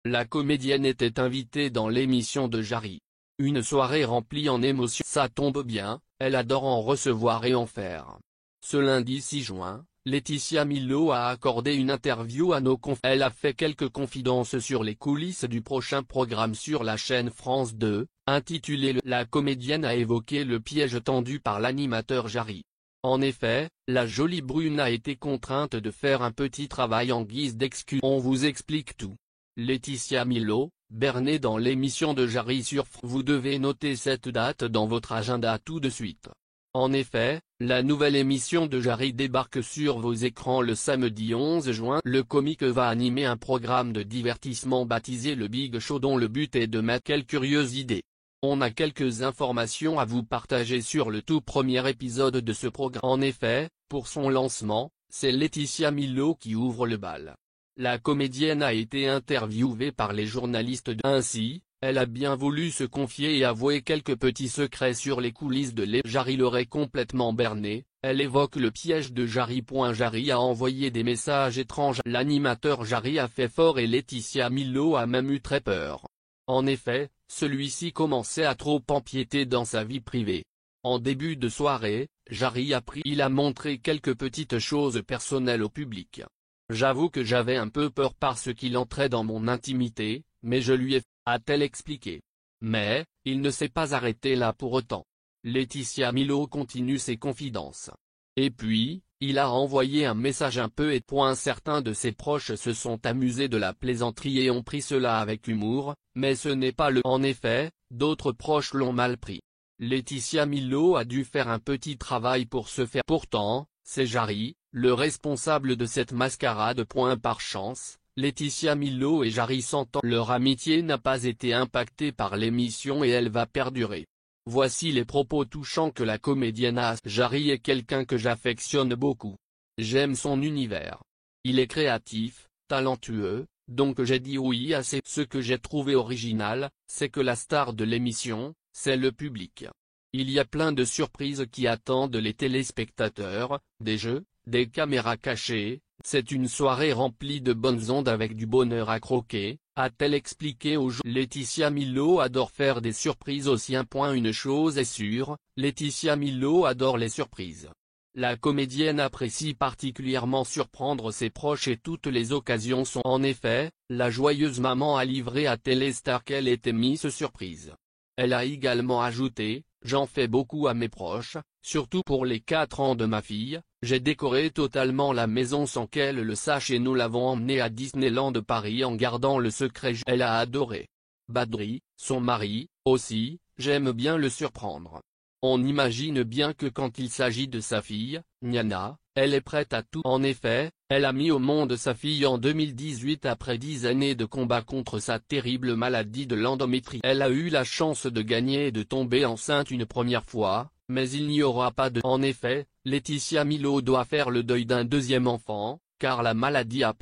La comédienne était invitée dans l'émission de Jarry. Une soirée remplie en émotions. Ça tombe bien, elle adore en recevoir et en faire. Ce lundi 6 juin, Laetitia Milot a accordé une interview à nos confrères. Elle a fait quelques confidences sur les coulisses du prochain programme sur la chaîne France 2, intitulé La comédienne a évoqué le piège tendu par l'animateur Jarry. En effet, la jolie brune a été contrainte de faire un petit travail en guise d'excuse. On vous explique tout. Laetitia Milot, bernée dans l'émission de Jarry sur Vous devez noter cette date dans votre agenda tout de suite. En effet, la nouvelle émission de Jarry débarque sur vos écrans le samedi 11 juin. Le comique va animer un programme de divertissement baptisé le Big Show dont le but est de mettre quelques curieuses idées. On a quelques informations à vous partager sur le tout premier épisode de ce programme. En effet, pour son lancement, c'est Laetitia Milot qui ouvre le bal. La comédienne a été interviewée par les journalistes Ainsi, elle a bien voulu se confier et avouer quelques petits secrets sur les coulisses de Jarry l'aurait complètement berné. Elle évoque le piège de Jarry. Jarry a envoyé des messages étranges. L'animateur Jarry a fait fort et Laetitia Milot a même eu très peur. En effet, celui-ci commençait à trop empiéter dans sa vie privée. En début de soirée, Jarry il a montré quelques petites choses personnelles au public. J'avoue que j'avais un peu peur parce qu'il entrait dans mon intimité, mais je lui ai a-t-elle expliqué. Mais, il ne s'est pas arrêté là pour autant. Laetitia Milot continue ses confidences. Et puis, il a envoyé un message un peu étrange. Certains de ses proches se sont amusés de la plaisanterie et ont pris cela avec humour, mais ce n'est pas le. En effet, d'autres proches l'ont mal pris. Laetitia Milot a dû faire un petit travail pour se faire. Pourtant, c'est Jarry, le responsable de cette mascarade. Par chance, Laetitia Milot et Jarry s'entendent. Leur amitié n'a pas été impactée par l'émission et elle va perdurer. Voici les propos touchants que la comédienne a. Jarry est quelqu'un que j'affectionne beaucoup. J'aime son univers. Il est créatif, talentueux, donc j'ai dit oui à ce que j'ai trouvé original, c'est que la star de l'émission, c'est le public. Il y a plein de surprises qui attendent les téléspectateurs, des jeux, des caméras cachées, c'est une soirée remplie de bonnes ondes avec du bonheur à croquer, a-t-elle expliqué aux journalistes. Laetitia Milot adore faire des surprises aussi. Une chose est sûre, Laetitia Milot adore les surprises. La comédienne apprécie particulièrement surprendre ses proches et toutes les occasions sont. En effet, la joyeuse maman a livré à Téléstar qu'elle était Miss Surprise. Elle a également ajouté, j'en fais beaucoup à mes proches, surtout pour les 4 ans de ma fille, j'ai décoré totalement la maison sans qu'elle le sache et nous l'avons emmenée à Disneyland Paris en gardant le secret. Elle a adoré. Badri, son mari, aussi, j'aime bien le surprendre. On imagine bien que quand il s'agit de sa fille, Niana, elle est prête à tout. En effet, elle a mis au monde sa fille en 2018 après 10 années de combat contre sa terrible maladie de l'endométriose. Elle a eu la chance de gagner et de tomber enceinte une première fois, mais il n'y aura pas de. En effet, Laetitia Milot doit faire le deuil d'un deuxième enfant, car la maladie a